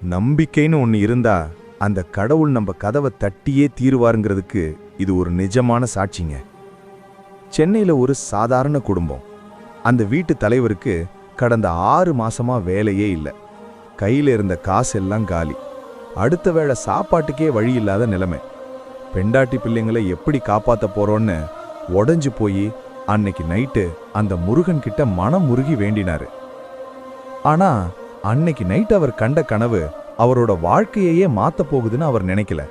நம்பிக்கைன்னு ஒன்று இருந்தா அந்த கடவுள் நம்ம கதவை தட்டியே தீருவாருங்கிறதுக்கு இது ஒரு நிஜமான சாட்சிங்க. சென்னையில் ஒரு சாதாரண குடும்பம். அந்த வீட்டு தலைவருக்கு கடந்த 6 மாசமா வேலையே இல்லை. கையில் இருந்த காசெல்லாம் காலி. அடுத்த வேளை சாப்பாட்டுக்கே வழி இல்லாத நிலைமை. பெண்டாட்டி பிள்ளைங்களை எப்படி காப்பாற்ற போறோன்னு உடஞ்சு போய் அன்னைக்கு நைட்டு அந்த முருகன் கிட்ட மனம் முருகி வேண்டினாரு. ஆனா அன்னைக்கு நைட் அவர் கண்ட கனவு அவரோட வாழ்க்கையையே மாத்த போகுதுன்னு அவர் நினைக்கல.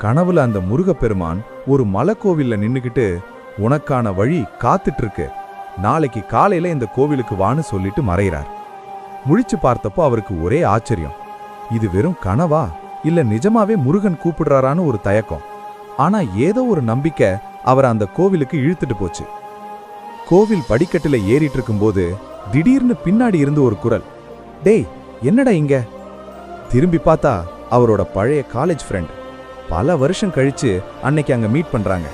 கனவுல அந்த முருகப்பெருமான் ஒரு மலைக்கோவில்ல நின்னுக்கிட்டு, உனக்கான வழி காத்துட்டு இருக்கு, நாளைக்கு காலையில இந்த கோவிலுக்கு வான்னு சொல்லிட்டு மறைகிறார். முழிச்சு பார்த்தப்போ அவருக்கு ஒரே ஆச்சரியம். இது வெறும் கனவா இல்ல நிஜமாவே முருகன் கூப்பிடுறாரான்னு ஒரு தயக்கம். ஆனா ஏதோ ஒரு நம்பிக்கை அவரை அந்த கோவிலுக்கு இழுத்துட்டு போச்சு. கோவில் படிக்கட்டுல ஏறிட்டு இருக்கும்போது திடீர்னு பின்னாடி இருந்து ஒரு குரல், டேய் என்னடா இங்க? திரும்பி பார்த்தா அவரோட பழைய காலேஜ் ஃப்ரெண்ட். பல வருஷம் கழிச்சு அன்னைக்கு அங்க மீட் பண்றாங்க.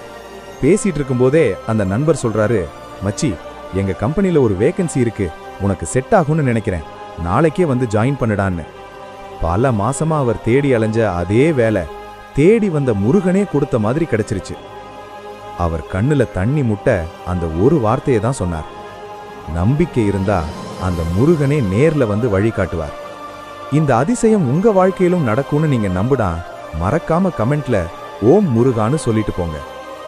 பேசிட்டு இருக்கும்போதே அந்த நண்பர் சொல்றாரு, மச்சி, எங்க கம்பெனில ஒரு வேகன்சி இருக்கு, உனக்கு செட் ஆகும்னு நினைக்கிறேன், நாளைக்கே வந்து ஜாயின் பண்ணிடான்னு. பல மாசமா அவர் தேடி அலைஞ்ச அதே வேலை தேடி வந்த முருகனே கொடுத்த மாதிரி கிடைச்சிருச்சு. அவர் கண்ணுல தண்ணி முட்ட அந்த ஒரு வார்த்தையை தான் சொன்னார். நம்பிக்கை இருந்தா அந்த முருகனே நேர்ல வந்து வழி காட்டுவார். இந்த அதிசயம் உங்க வாழ்க்கையிலும் நடக்கும்னு நீங்க நம்புடா, மறக்காம கமெண்ட்ல ஓம் முருகான்னு சொல்லிட்டு போங்க.